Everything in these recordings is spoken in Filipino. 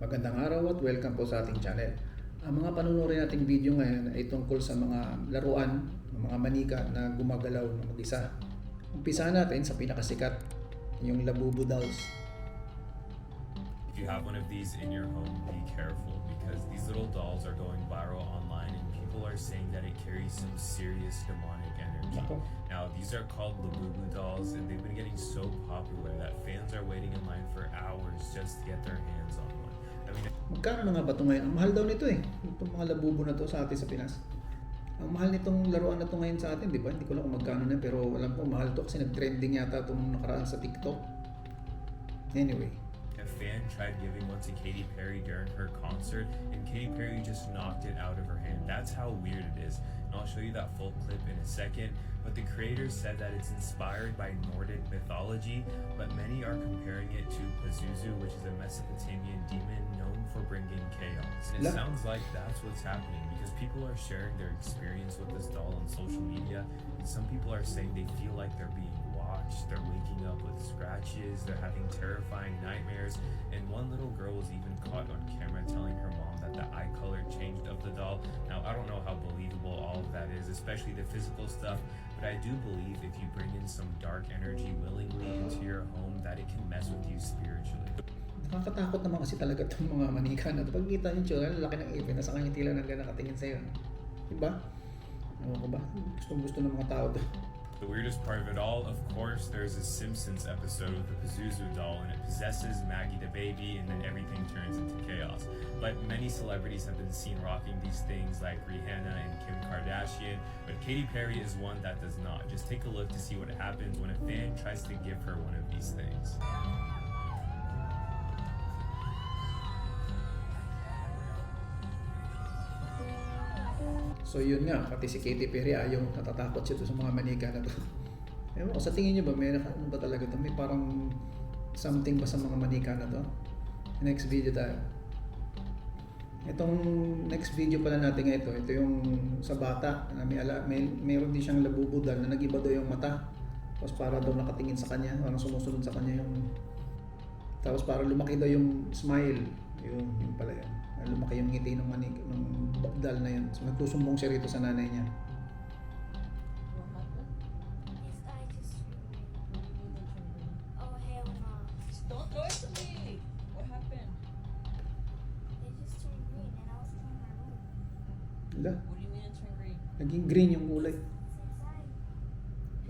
Magandang araw at welcome po sa ating channel. Ang mga panunurin nating video ngayon ay tungkol sa mga laruan ng mga manika na gumagalaw ng mag-isa. Umpisa natin sa pinakasikat, yung Labubu dolls. If you have one of these in your home, be careful because these little dolls are going viral online and people are saying that it carries some serious demonic energy. Ako. Now, these are called Labubu dolls and they've been getting so popular that fans are waiting in line for hours just to get their hands on one. I mean, Magkano na nga ba ito ngayon? Ang mahal daw nito eh. Itong mga Labubu na to sa atin sa Pinas. Ang mahal nitong laruan na to ngayon sa atin, di ba? Hindi ko lang kung magkano na, pero alam ko mahal to kasi nag-trending yata itong nakaraan sa TikTok. Anyway. a fan tried giving one to Katy Perry during her concert and Katy Perry just knocked it out of her hand. That's how weird it is. And I'll show you that full clip in a second. But the creators said that it's inspired by Nordic mythology, but many are comparing it to Pazuzu, which is a Mesopotamian demon known for bringing chaos. And it sounds like that's what's happening because people are sharing their experience with this doll on social media, and some people are saying they feel like they're being watched, they're waking up with scratches, they're having terrifying nightmares, and one little girl was even caught on camera telling her mom that the eye color changed of the doll. Now, I don't know how believable all of that is, especially the physical stuff, but I do believe if you bring in some dark energy willingly into your home, that it can mess with you spiritually. Nakakatakot naman kasi talaga itong mga manika na ito. Pag kita nyo tsura, lalaki ng ipin, nasa kanyang tila nang nakatingin sa'yo. Diba? Ano ko ba? Gusto ng mga tao to. The weirdest part of it all, of course, there's a Simpsons episode with the Pazuzu doll and it possesses Maggie the baby and then everything turns into chaos. But many celebrities have been seen rocking these things like Rihanna and Kim Kardashian, but Katy Perry is one that does not. Just take a look to see what happens when a fan tries to give her one of these things. So yun nga, pati si Katy Perry ayaw, natatakot siya sa mga manika na to. Ewan ko, sa tingin nyo ba, may ano ba talaga to? May parang something ba sa mga manika na to? Next video tayo. Itong next video pala natin ito yung sa bata na mayroon din siyang Labubu doll na nag-iba daw yung mata. Tapos para daw nakatingin sa kanya, parang sumusunod sa kanya yung... Tapos para lumaki daw yung smile. Yung pala yun. Lumaki yung ngiti ng doll na yun. So, nagsusumbong siya rito sa nanay niya. What happened? His eye just oh hell no. Don't throw it to me! What happened? It just turned green and I was in my room. Wala, What do you mean it turned green? naging green yung kulay. It's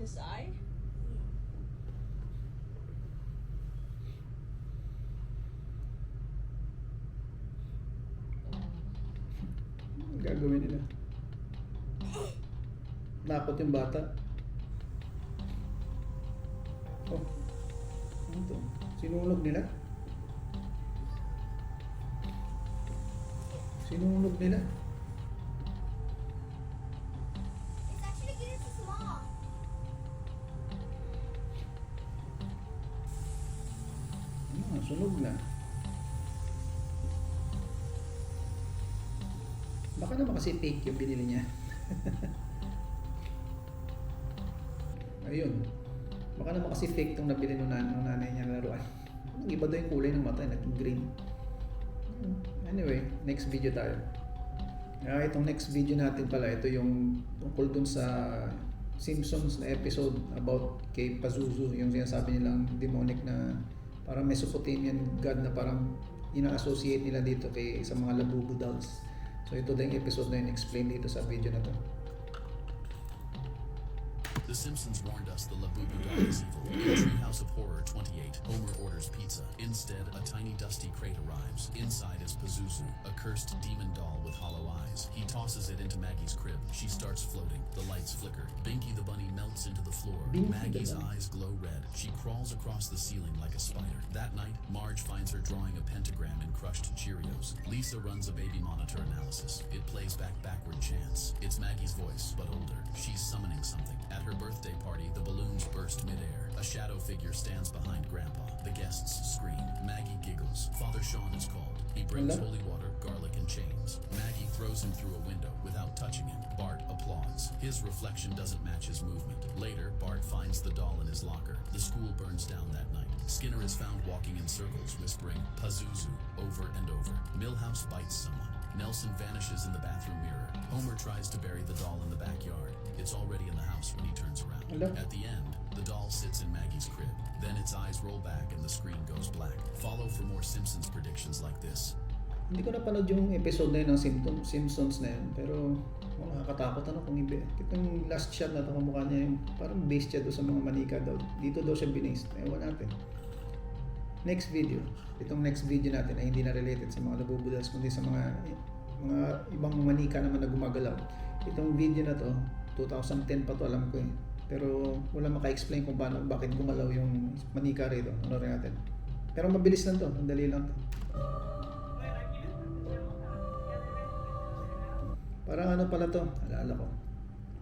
inside. His eye? Ang gagawin nila. Nakot yung bata. Oh, ano to? Sinunog nila? Sinunog nila? It's actually getting too small. Sunog na. Baka naman kasi fake yung binili niya. Ayun. Baka naman kasi fake itong nabili ng nanay niya laruan. Iba daw yung kulay ng mata, naging green. Anyway, next video tayo. Itong next video natin pala, ito yung tungkol dun sa Simpsons na episode about kay Pazuzu, yung sinasabi nilang demonic na parang Mesopotamian god na parang ina-associate nila dito kay sa mga Labubu dolls. So ito din yung episode na yun, explain dito sa video na to. The Simpsons warned us the Labubu doll is evil. In Treehouse of Horror 28, Homer orders pizza. Instead, a tiny dusty crate arrives. Inside is Pazuzu, a cursed demon doll with hollow eyes. He tosses it into Maggie's crib. She starts floating. The lights flicker. Binky the bunny melts into the floor. Binky the Maggie's bunny. eyes glow red. She crawls across the ceiling like a spider. That night, Marge finds her drawing a pentagram in crushed Cheerios. Lisa runs a baby monitor analysis. It plays back backward chants. It's Maggie's voice, but older. She's summoning something. At her birthday party, the balloons burst midair. A shadow figure stands behind Grandpa. The guests scream. Maggie giggles. Father Sean is called. He brings Hello? holy water, garlic, and chains. Maggie throws him through a window without touching him. Bart applauds. His reflection doesn't match his movement. Later, Bart finds the doll in his locker. The school burns down that night. Skinner is found walking in circles, whispering Pazuzu over and over. Milhouse bites someone. Nelson vanishes in the bathroom mirror. Homer tries to bury the doll in the backyard. It's already in the house when he turns around. Hello? At the end, the doll sits in Maggie's crib. Then its eyes roll back and the screen goes black. Follow for more Simpsons predictions like this. Hindi ko napanood yung episode na yun ng Simpsons na yun. Pero nakakatakot ano kung iba. Itong last shot na ito, kamukha niya yung parang based siya doon sa mga manika daw. Dito daw siya binased. Ewan natin. Next video. Itong next video natin ay hindi na related sa mga labubudals kundi sa mga ibang manika naman na gumagalaw. Itong video na to, 2010 pa to alam ko eh. Pero wala maka-explain kung paano, bakit gumalaw yung manika rito. Ano rin natin. Pero mabilis lang to. Ang dali lang to. Parang ano pala to, alala ko.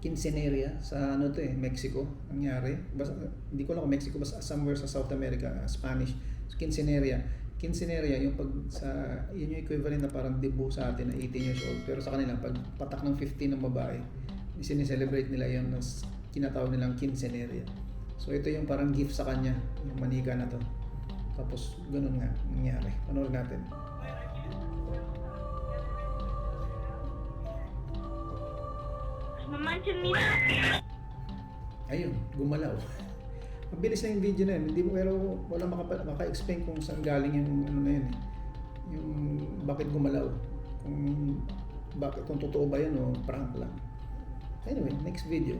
Quinceañera sa ano to eh, Mexico nangyari. Basta, hindi ko alam kung Mexico, basta somewhere sa South America, Spanish. Quinceañera. Quinceañera yung pag sa yun yung equivalent na parang debut sa atin na 18 years old. Pero sa kanila pag patak ng 15 ng babae, sineselebrate nila yun, tinatawag nilang quinceañera. So ito yung parang gift sa kanya, yung manika na to. Tapos ganun nga nangyari. Panoorin natin. Ayun, gumalaw. Mabilis na yung video na yun. Hindi mo, pero wala maka-explain kung saan galing yung ano na yun eh. Yung bakit gumalaw. Kung totoo ba yun o prank lang. Anyway, next video.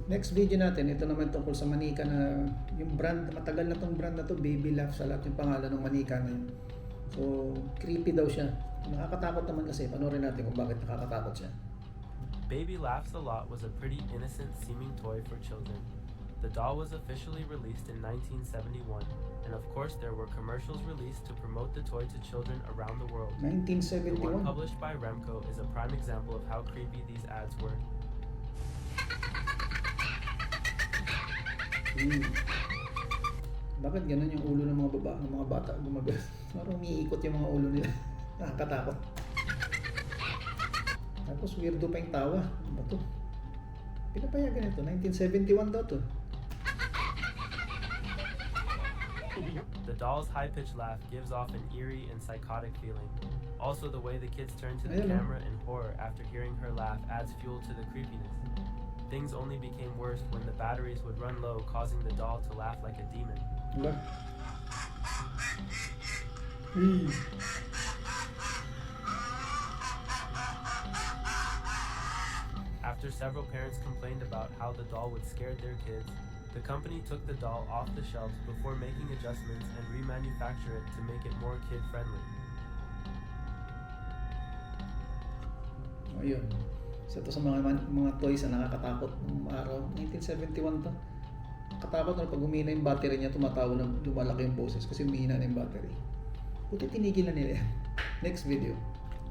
Next video natin, ito naman tungkol sa manika na yung brand, matagal na tong brand na to, Baby Laugh sa lahat yung pangalan ng manika na yun. So, creepy daw siya. Nakakatakot naman kasi, panoorin natin kung bakit nakakatakot siya. Baby Laughs a Lot was a pretty innocent-seeming toy for children. The doll was officially released in 1971, and of course there were commercials released to promote the toy to children around the world. The 1971. one published by Remco is a prime example of how creepy these ads were. Bakit ganun yung ulo ng mga bata gumagano? Parang umiikot yung mga ulo nila. Nakakatakot. Tapos weirdo pa yung tawa. Ano ba to? Pinapayagan ito. 1971 daw to. The doll's high-pitched laugh gives off an eerie and psychotic feeling. Also, the way the kids turn to the Ayun, camera in horror after hearing her laugh adds fuel to the creepiness. Things only became worse when the batteries would run low, causing the doll to laugh like a demon. Diba? After several parents complained about how the doll would scare their kids, the company took the doll off the shelves before making adjustments and remanufacture it to make it more kid-friendly. Ayun. Isa to sa mga toys na nakakatakot ng araw. 1971 to. Katakot na pag humina yung battery niya, tumatawa na lumalaki yung boses kasi humina na yung battery. Buti tinigil na nila yan. Next video.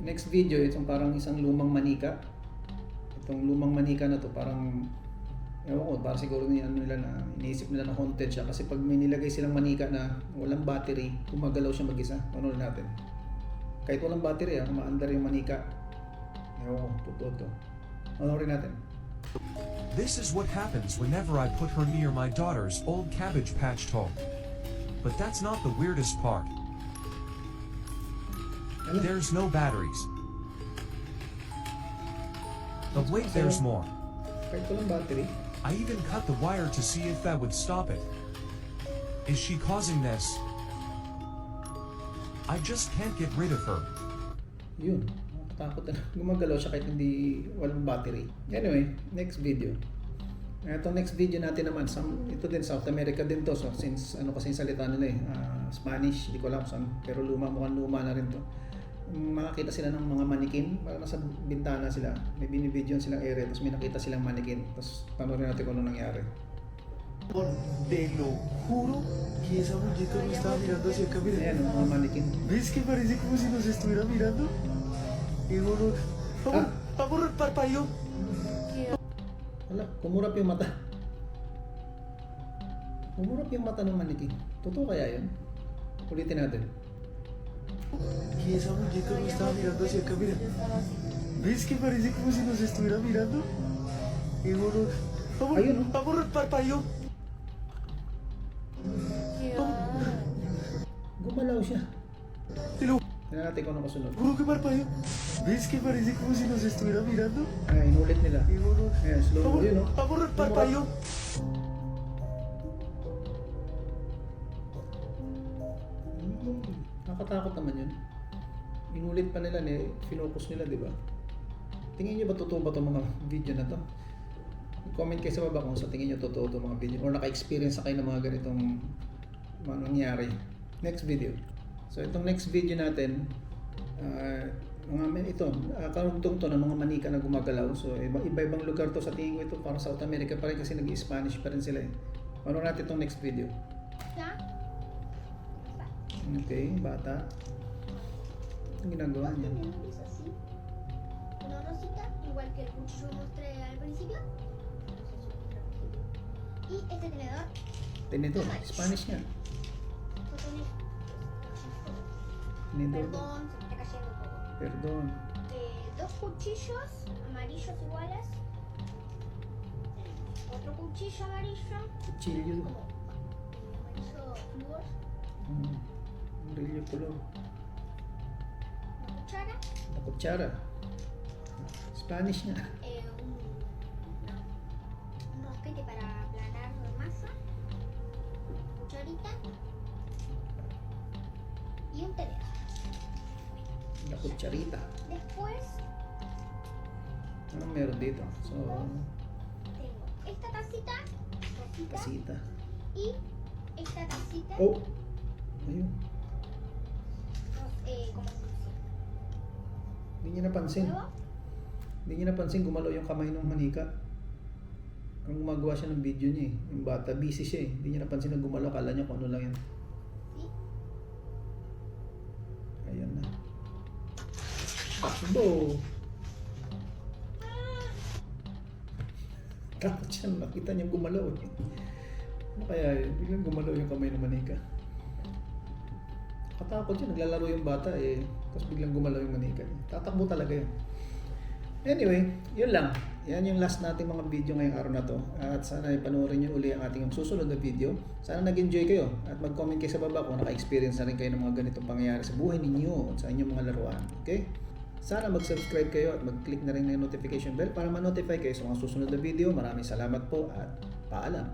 Next video, itong parang isang lumang manika. Itong lumang manika na to parang ewan ko, parang siguro nila na iniisip nila na haunted siya kasi pag may nilagay silang manika na walang battery, gumagalaw siya mag-isa. Panoorin natin. Kahit walang battery, umaandar yung manika. Ewan ko, totoo to. Panoorin natin. This is what happens whenever I put her near my daughter's old Cabbage Patch toy. But that's not the weirdest part. Ano? There's no batteries. But wait, there's more. Kahit walang battery. I even cut the wire to see if that would stop it. Is she causing this? I just can't get rid of her. Yun. Takot na. Gumagalaw siya kahit hindi walang battery. Anyway, next video. Ito next video natin naman, ito din South America din to. So since ano kasi yung salita nila Spanish, hindi ko alam saan, pero mukhang luma na rin to. Makakita sila ng mga manikin, parang nasa bintana sila. May binibidyon silang area, tapos may nakita silang manikin. Tapos panoorin natin kung ano nangyari. Te lo juro que esa muñeca no estaba mirando hacia acá. Mira, Ayan, mga manikin. ¿ves que parece como si nos estuviera mirando? Y uno, vamos, parpadeó. Wala, kumurap yung mata. Kumurap yung mata ng manikin. Totoo kaya yun? Ulitin natin. Y esa muñeca no estaba mirando hacia acá. Mira, ¿ves que parece como si nos estuviera mirando? Y uno, Ayun, vamos, parpadeó. Gumalaw siya. Te lo Tingnan natin kung ano kasunod. juro que parpadeo. ¿Ves que parece como si nos estuviera mirando? Ay, inulit nila. Y uno... Ayan, slow mo yun, no? Amor, parpadeó. Nakatakot naman yun. Inulit pa nila, finocus nila, di ba? Tingin nyo ba totoo ba itong mga video na to? Comment kayo sa baba kung sa tingin nyo totoo itong mga video or naka-experience na kayo ng mga ganitong mga nangyari. Next video. So itong next video natin, karugtong to ng mga manika na gumagalaw. So iba-ibang lugar to, sa tingin ko ito parang South America pa rin kasi nag-Spanish pa rin sila eh. Ano natin itong next video? ¿Ya? Okay, bata. Ang ginagawa ¿Vos niya. tenés un beso así? Una rosita, igual que el cuchillo que mostré al principio. Y este tenedor, Tenedor, Spanish nga. vos tenés, Tenedor. perdón, se me está cayendo un poco. Perdón. Dos cuchillos amarillos iguales. Otro cuchillo amarillo, Cuchillo. como amarillo flúor, Amarillo color. una cuchara, La cuchara. Spanish nga. un mosquete para aplanar masa, cucharita y un tenedor. La cucharita. Después Anong meron dito? So, tengo esta tacita, rosita, kasita. y esta tacita, Oh! Ayun. como funciona. Hindi niya napansin. Luego, Hindi niya napansin gumalaw yung kamay ng manika. Ang gumagawa siya ng video niya eh. Yung bata, busy siya eh. Hindi niya napansin na gumalaw. Kala niya kung ano lang yan. ¿sí? Ayan na. Takbo! Takot siya. Nakita niya gumalaw eh. Ano kaya eh? Biglang gumalaw yung kamay ng manika. Katakot siya. Naglalaro yung bata eh. Tapos biglang gumalaw yung manika. Tatakbo talaga yun. Anyway, yun lang. Yan yung last nating mga video ngayong araw na to. At sana ipanoorin nyo uli ang ating susunod na video. Sana nag-enjoy kayo. At mag-comment kayo sa baba kung naka-experience na rin kayo ng mga ganitong pangyayari sa buhay ninyo at sa inyong mga laruan. Okay? Sana mag-subscribe kayo at mag-click na rin ng notification bell para ma-notify kayo sa mga susunod na video. Maraming salamat po at paalam.